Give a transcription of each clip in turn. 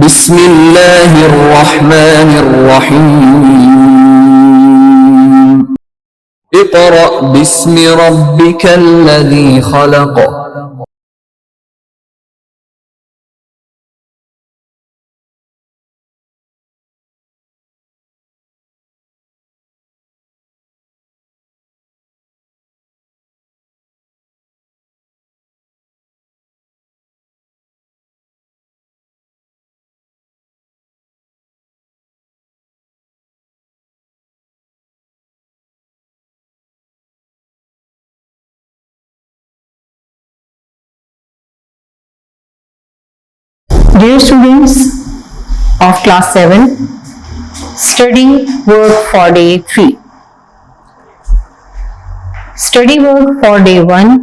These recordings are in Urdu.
بسم الله الرحمن الرحيم اقرأ باسم ربك الذي خلق Dear students of class 7, study work for day 3. Study work for day 1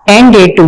and day 2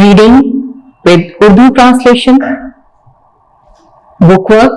reading with Urdu translation, book work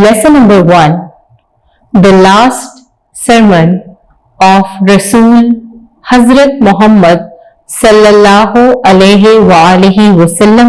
lesson number 1, the last sermon of Rasul Hazrat Muhammad sallallahu alaihi wa alihi wasallam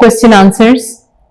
question answers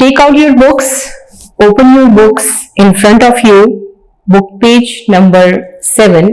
Take out your books, open your books in front of you, book page number 7।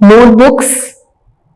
notebooks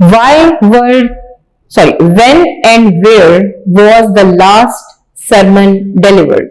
when and where was the last sermon delivered?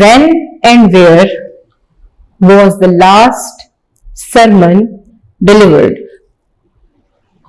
when and where was the last sermon delivered?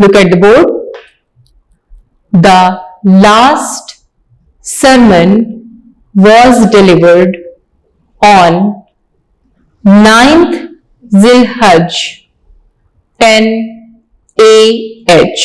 Look at the board. The last sermon was delivered on 9th Zilhajj 10 AH,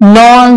9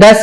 10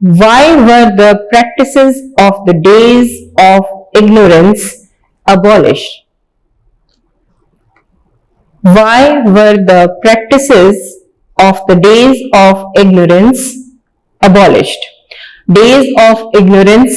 why were the practices of the days of ignorance abolished? Why were the practices of the days of ignorance abolished? Days of ignorance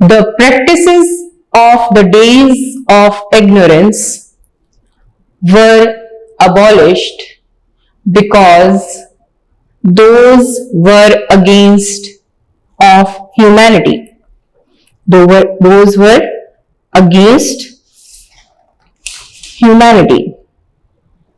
The practices of the days of ignorance were abolished because those were against of humanity. Those were against humanity.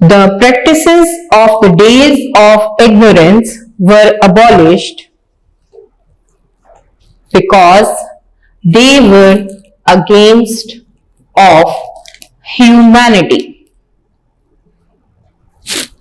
the practices of the days of ignorance were abolished because they were against of humanity.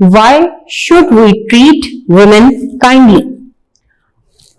why should we treat women kindly?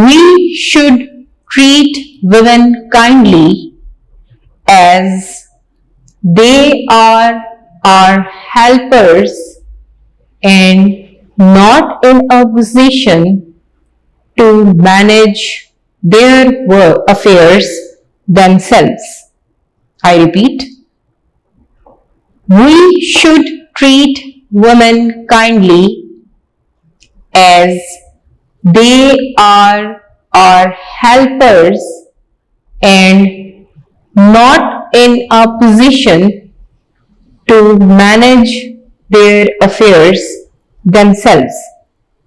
we should treat women kindly as they are our helpers and not in a position to manage their affairs themselves. I repeat, we should treat women kindly as they are our helpers and not in a position to manage their affairs themselves.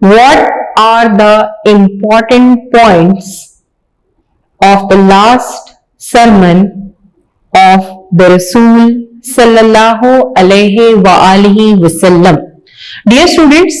What are the important points of the last sermon of the Rasul sallallahu alaihi wa alihi wasallam? Dear students,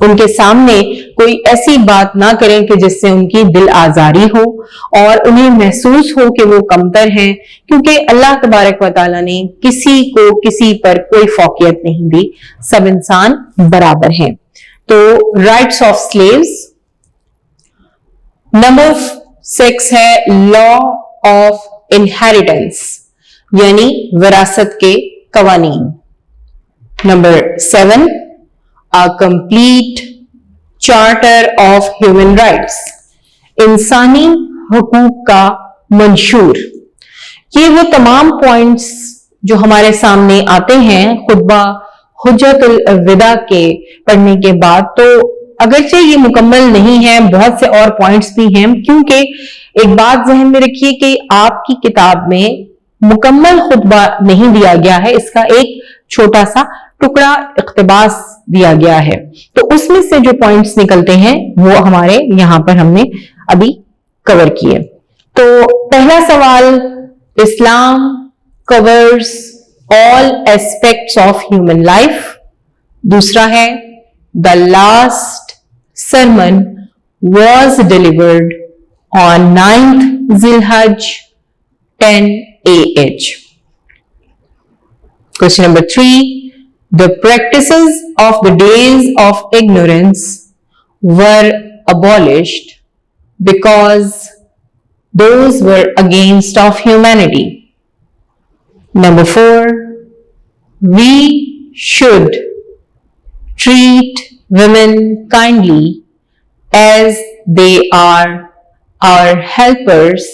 ان کے سامنے کوئی ایسی بات نہ کریں کہ جس سے ان کی دل آزاری ہو اور انہیں محسوس ہو کہ وہ کمتر ہیں، کیونکہ اللہ تبارک و تعالیٰ نے کسی کو کسی پر کوئی فوقیت نہیں دی، سب انسان برابر ہیں۔ تو رائٹس آف سلیوز۔ نمبر 6 ہے لا آف انہیریٹنس، یعنی وراثت کے قوانین۔ Number 7 a complete charter of human rights، انسانی حقوق کا منشور۔ یہ وہ تمام پوائنٹس جو ہمارے سامنے آتے ہیں خطبہ حجت الوداع کے پڑھنے کے بعد، تو اگرچہ یہ مکمل نہیں ہے، بہت سے اور پوائنٹس بھی ہیں، کیونکہ ایک بات ذہن میں رکھیے کہ آپ کی کتاب میں مکمل خطبہ نہیں دیا گیا ہے، اس کا ایک چھوٹا سا ٹکڑا اقتباس دیا گیا ہے، تو اس میں سے جو پوائنٹس نکلتے ہیں وہ ہمارے یہاں پر ہم نے ابھی کور کیے۔ تو پہلا سوال، اسلام covers all aspects of human life۔ دوسرا ہے the last sermon was delivered on 9th Zilhaj 10 AH۔ Question number 3, the practices of the days of ignorance were abolished because those were against of humanity۔ Number 4, we should treat women kindly as they are our helpers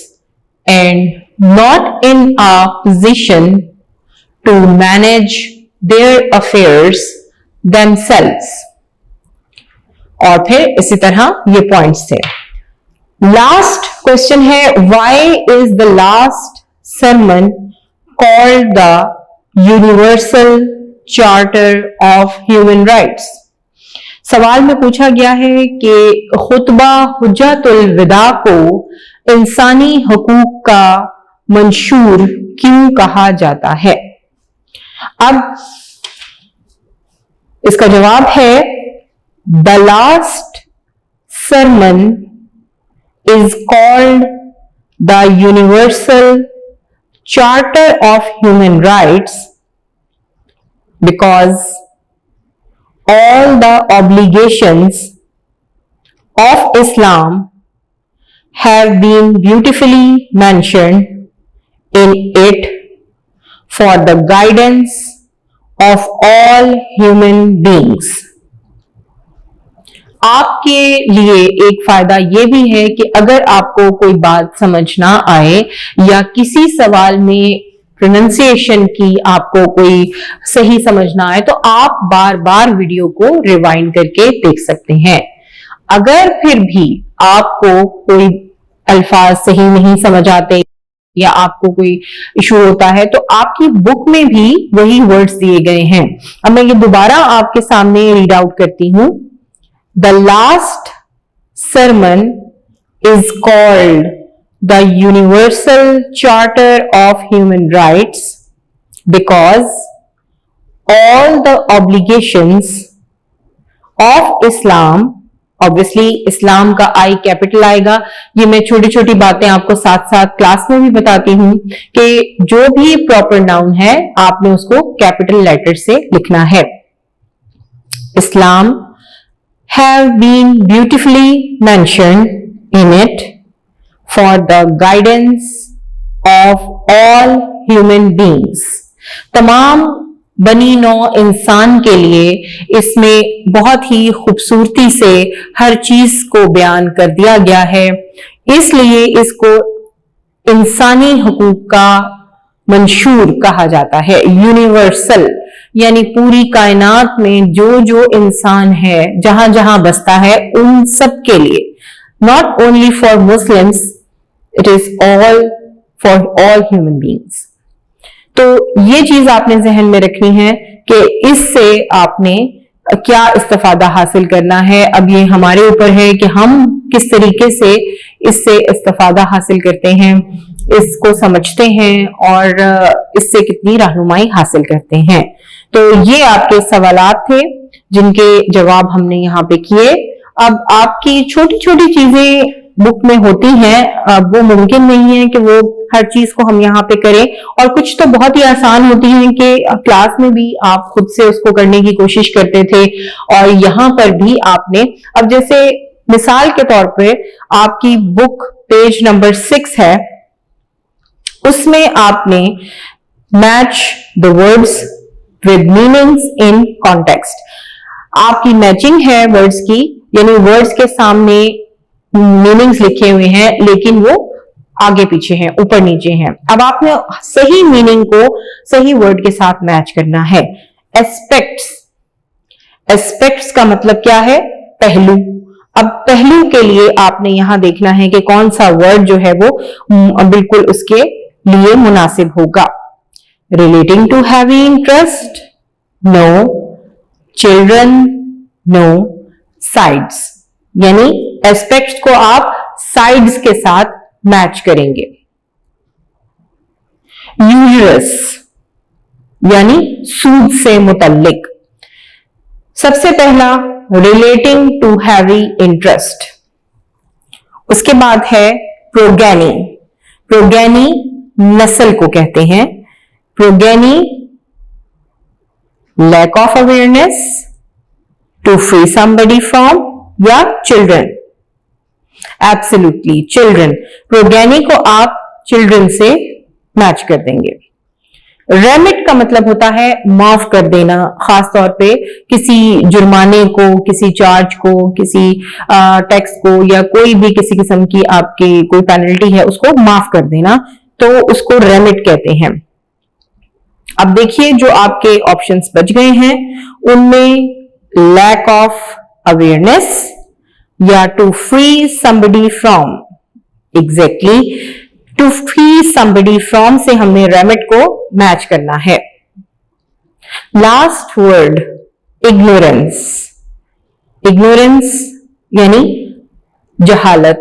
and not in a position to manage their affairs themselves۔ اور پھر اسی طرح یہ پوائنٹس تھے۔ لاسٹ کوشچن ہے why is the last sermon called the universal charter of human rights؟ سوال میں پوچھا گیا ہے کہ خطبہ حجت الوداع کو انسانی حقوق کا منشور کیوں کہا جاتا ہے؟ اب اس کا جواب ہے the last sermon is called the universal charter of human rights because all the obligations of Islam have been beautifully mentioned in it for the guidance of all human beings۔ آپ کے لیے ایک فائدہ یہ بھی ہے کہ اگر آپ کو کوئی بات سمجھ نہ آئے یا کسی سوال میں پروننسیشن کی آپ کو کوئی صحیح سمجھ نہ آئے تو آپ بار بار ویڈیو کو ریوائنڈ کر کے دیکھ سکتے ہیں۔ اگر پھر بھی آپ کو کوئی الفاظ صحیح نہیں سمجھ آتے یا آپ کو کوئی ایشو ہوتا ہے تو آپ کی بک میں بھی وہی ورڈز دیے گئے ہیں۔ اب میں یہ دوبارہ آپ کے سامنے ریڈ آؤٹ کرتی ہوں۔ The last sermon is called the universal charter of human rights because all the obligations of Islam، obviously اسلام کا آئی کیپٹل آئے گا، یہ میں چھوٹی چھوٹی باتیں آپ کو ساتھ ساتھ کلاس میں بھی بتاتی ہوں کہ جو بھی پراپر ناؤن ہے آپ نے اس کو کیپٹل لیٹر سے لکھنا ہے۔ اسلام have been beautifully mentioned in it for the guidance of all human beings۔ تمام بنی نوع انسان کے لیے اس میں بہت ہی خوبصورتی سے ہر چیز کو بیان کر دیا گیا ہے، اس لیے اس کو انسانی حقوق کا منشور کہا جاتا ہے۔ یونیورسل یعنی پوری کائنات میں جو جو انسان ہے، جہاں جہاں بستا ہے، ان سب کے لیے، not only for Muslims, it is all for all human beings۔ تو یہ چیز آپ نے ذہن میں رکھنی ہے کہ اس سے آپ نے کیا استفادہ حاصل کرنا ہے۔ اب یہ ہمارے اوپر ہے کہ ہم کس طریقے سے اس سے استفادہ حاصل کرتے ہیں، اس کو سمجھتے ہیں اور اس سے کتنی رہنمائی حاصل کرتے ہیں۔ تو یہ آپ کے سوالات تھے جن کے جواب ہم نے یہاں پہ کیے. اب آپ کی چھوٹی چھوٹی چیزیں بک میں ہوتی ہیں, اب وہ ممکن نہیں ہے کہ وہ ہر چیز کو ہم یہاں پہ کریں, اور کچھ تو بہت ہی آسان ہوتی ہیں کہ کلاس میں بھی آپ خود سے اس کو کرنے کی کوشش کرتے تھے, اور یہاں پر بھی آپ نے, اب جیسے مثال کے طور پہ آپ کی بک پیج نمبر 6 ہے, اس میں آپ نے match the words with meanings in context, آپ کی میچنگ ہے ورڈز کی, یعنی ورڈز کے سامنے میننگز لکھے ہوئے ہیں لیکن وہ آگے پیچھے ہیں, اوپر نیچے ہیں. اب آپ نے صحیح میننگ کو صحیح ورڈ کے ساتھ میچ کرنا ہے. ایسپیکٹس, ایسپیکٹس کا مطلب کیا ہے؟ پہلو. اب پہلو کے لیے آپ نے یہاں دیکھنا ہے کہ کون سا ورڈ جو ہے وہ بالکل اس کے لیے مناسب ہوگا. Relating to heavy interest, no. Children, no. Sides, یعنی ایسپیکٹس کو آپ سائڈس کے ساتھ میچ کریں گے. یوزرس یعنی سود سے متعلق. سب سے پہلا ریلیٹنگ ٹو ہیوی انٹرسٹ, اس کے بعد ہے پروگینی. پروگینی نسل کو کہتے ہیں. Progeny lack of awareness, to free somebody from, یا چلڈرن. Absolutely children. پروگینی کو آپ چلڈرن سے میچ کر دیں گے. ریمٹ کا مطلب ہوتا ہے معاف کر دینا, خاص طور پہ کسی جرمانے کو, کسی چارج کو, کسی ٹیکس کو, یا کوئی بھی کسی قسم کی آپ کی کوئی پینلٹی ہے اس کو معاف کر دینا, تو اس کو ریمٹ کہتے ہیں. اب دیکھیے جو آپ کے آپشنز بچ گئے ہیں ان میں لیک آف اویئرنیس یا to free somebody from. Exactly to free somebody from سے ہم نے ریمٹ کو میچ کرنا ہے. Last word ignorance. اگنورینس یعنی جہالت.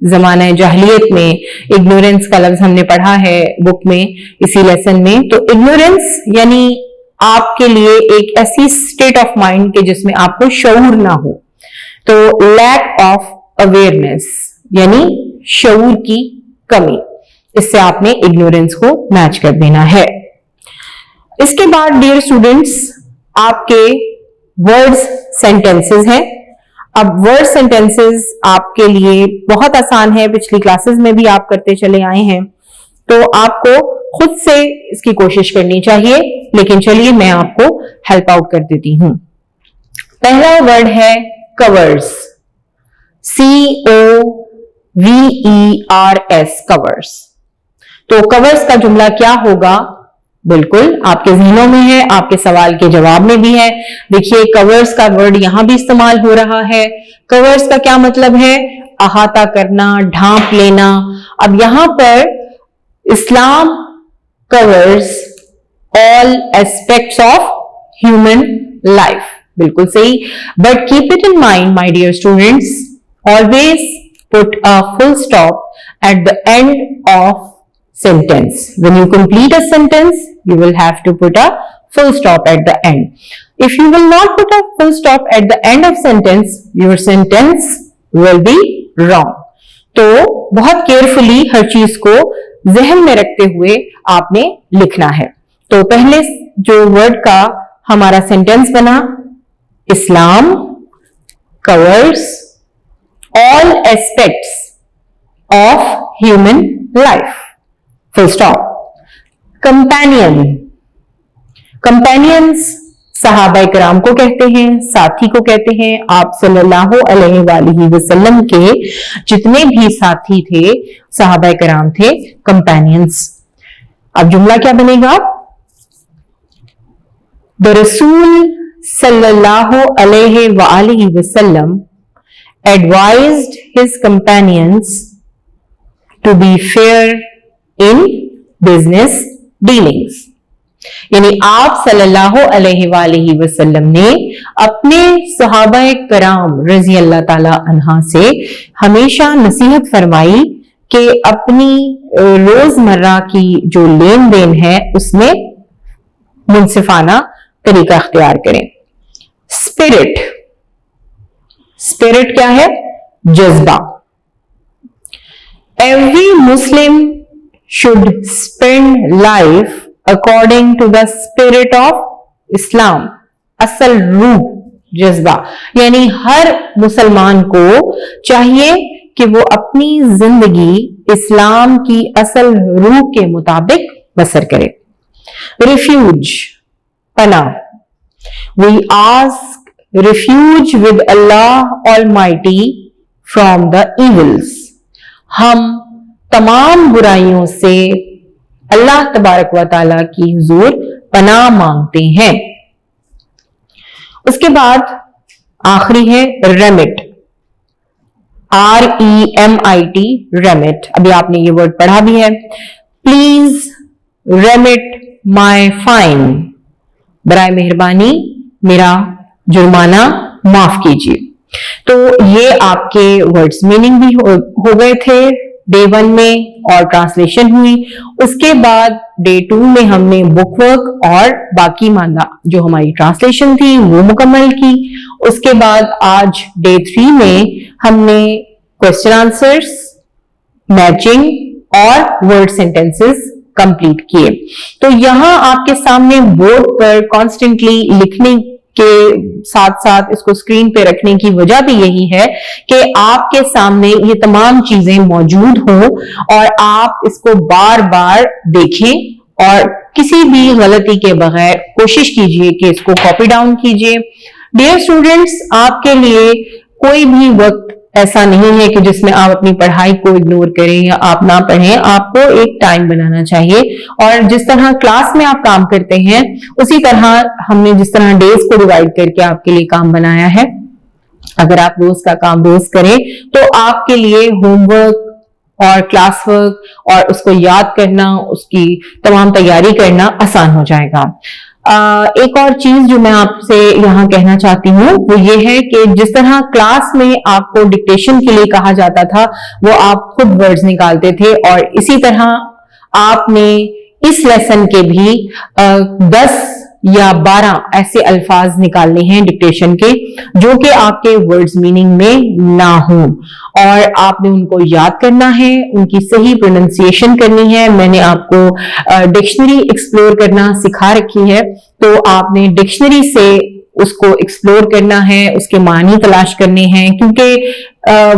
زمانہ جاہلیت میں اگنورینس کا لفظ ہم نے پڑھا ہے بک میں اسی لیسن میں. تو اگنورینس یعنی آپ کے لیے ایک ایسی اسٹیٹ آف مائنڈ کہ جس میں آپ کو شعور نہ ہو. تو لیک آف اویئرنیس یعنی شعور کی کمی, اس سے آپ نے اگنورینس کو میچ کر دینا ہے. اس کے بعد ڈیئر اسٹوڈینٹس آپ کے ورڈز سینٹینسز ہیں. اب ورڈ سینٹینسز آپ کے لیے بہت آسان ہے, پچھلی کلاسز میں بھی آپ کرتے چلے آئے ہیں, تو آپ کو خود سے اس کی کوشش کرنی چاہیے, لیکن چلیے میں آپ کو ہیلپ آؤٹ کر دیتی ہوں. پہلا ورڈ ہے کورز. COVERS, covers. تو کورز کا جملہ کیا ہوگا؟ بالکل آپ کے ذہنوں میں ہے, آپ کے سوال کے جواب میں بھی ہے. دیکھیے کورز کا ورڈ یہاں بھی استعمال ہو رہا ہے. کورز کا کیا مطلب ہے؟ احاطہ کرنا, ڈھانپ لینا. اب یہاں پر اسلام covers all aspects of human life. بالکل صحیح. But keep it in mind, my dear students, always put a full stop at the end of sentence. When you complete a sentence, you will have to put a full stop at the end. If you will not put a full stop at the end of sentence, your sentence will be wrong. تو بہت کیئرفلی ہر چیز کو ذہن میں رکھتے ہوئے آپ نے لکھنا ہے. تو پہلے جو ورڈ کا ہمارا سینٹینس بنا, اسلام covers all aspects of human life. Full stop. Companion. Companions صحابہ کرام کو کہتے ہیں, ساتھی کو کہتے ہیں. آپ صلی اللہ علیہ وآلہ وسلم کے جتنے بھی ساتھی تھے صحابہ کرام تھے companions. اب جملہ کیا بنے گا؟ The Rasul صلی اللہ علیہ وآلہ وسلم advised his companions to be fair in business dealings. یعنی آپ صلی اللہ علیہ وآلہ وسلم نے اپنے صحابہ کرام رضی اللہ تعالی عنہ سے ہمیشہ نصیحت فرمائی کہ اپنی روزمرہ کی جو لین دین ہے اس میں منصفانہ طریقہ اختیار کریں. spirit. Spirit کیا ہے؟ جذبہ. Every Muslim should spend life according to the spirit of Islam. اصل روح جذبہ، یعنی ہر مسلمان کو چاہیے کہ وہ اپنی زندگی اسلام کی اصل روح کے مطابق بسر کرے. ریفیوج، پناہ. We ask refuge with Allah Almighty from the evils. ہم تمام برائیوں سے اللہ تبارک و تعالیٰ کی حضور پناہ مانگتے ہیں. اس کے بعد آخری ہے ریمٹ. REMIT، remit. ابھی آپ نے یہ ورڈ پڑھا بھی ہے. Please remit my fine. برائے مہربانی میرا جرمانہ معاف کیجیے. تو یہ آپ کے ورڈز میننگ بھی ہو گئے تھے ڈے 1 میں اور ٹرانسلیشن ہوئی. اس کے بعد ڈے 2 میں ہم نے بک ورک اور باقی ماندہ جو ہماری ٹرانسلیشن تھی وہ مکمل کی. اس کے بعد آج ڈے 3 میں ہم نے کوسچن آنسرز، میچنگ اور ورڈ سینٹینسز کمپلیٹ کیے. تو یہاں آپ کے سامنے بورڈ پر کانسٹنٹلی لکھنے کے ساتھ ساتھ اس کو اسکرین پہ رکھنے کی وجہ بھی یہی ہے کہ آپ کے سامنے یہ تمام چیزیں موجود ہوں اور آپ اس کو بار بار دیکھیں اور کسی بھی غلطی کے بغیر کوشش کیجئے کہ اس کو کاپی ڈاؤن کیجئے. ڈیئر اسٹوڈینٹس، آپ کے لیے کوئی بھی وقت ایسا نہیں ہے کہ جس میں آپ اپنی پڑھائی کو اگنور کریں یا آپ نہ پڑھیں. آپ کو ایک ٹائم بنانا چاہیے اور جس طرح کلاس میں آپ کام کرتے ہیں اسی طرح ہم نے جس طرح ڈیز کو ڈیوائڈ کر کے آپ کے لیے کام بنایا ہے. اگر آپ روز کا کام روز کریں تو آپ کے لیے ہوم ورک اور کلاس ورک اور اس کو یاد کرنا، اس کی تمام تیاری کرنا آسان ہو جائے گا. ایک اور چیز جو میں آپ سے یہاں کہنا چاہتی ہوں وہ یہ ہے کہ جس طرح کلاس میں آپ کو ڈکٹیشن کے لیے کہا جاتا تھا وہ آپ خود ورڈز نکالتے تھے اور اسی طرح آپ نے اس لیسن کے بھی 10 یا 12 ایسے الفاظ نکالنے ہیں ڈکٹیشن کے جو کہ آپ کے ورڈز میننگ میں نہ ہوں اور آپ نے ان کو یاد کرنا ہے، ان کی صحیح پروننسیشن کرنی ہے. میں نے آپ کو ڈکشنری ایکسپلور کرنا سکھا رکھی ہے تو آپ نے ڈکشنری سے اس کو ایکسپلور کرنا ہے، اس کے معنی تلاش کرنے ہیں. کیونکہ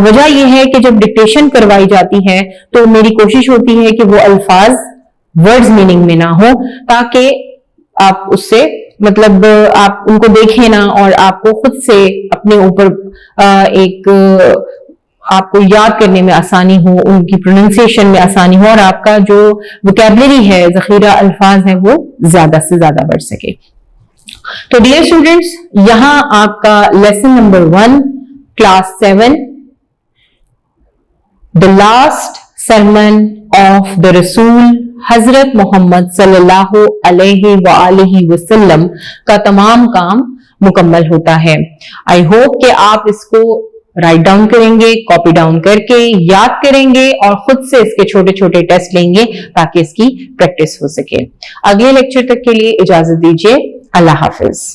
وجہ یہ ہے کہ جب ڈکٹیشن کروائی جاتی ہے تو میری کوشش ہوتی ہے کہ وہ الفاظ ورڈز میننگ میں نہ ہو تاکہ آپ اس سے مطلب آپ ان کو دیکھیں نا اور آپ کو خود سے اپنے اوپر ایک آپ کو یاد کرنے میں آسانی ہو، ان کی پروننسیشن میں آسانی ہو اور آپ کا جو ووکیبلری ہے، ذخیرہ الفاظ ہے وہ زیادہ سے زیادہ بڑھ سکے. تو ڈیئر اسٹوڈینٹس، یہاں آپ کا lesson number 1 class 7 The last sermon of the رسول حضرت محمد صلی اللہ علیہ وآلہ وسلم کا تمام کام مکمل ہوتا ہے. آئی ہوپ کہ آپ اس کو رائٹ ڈاؤن کریں گے، کاپی ڈاؤن کر کے یاد کریں گے اور خود سے اس کے چھوٹے چھوٹے ٹیسٹ لیں گے تاکہ اس کی پریکٹس ہو سکے. اگلے لیکچر تک کے لیے اجازت دیجیے. اللہ حافظ.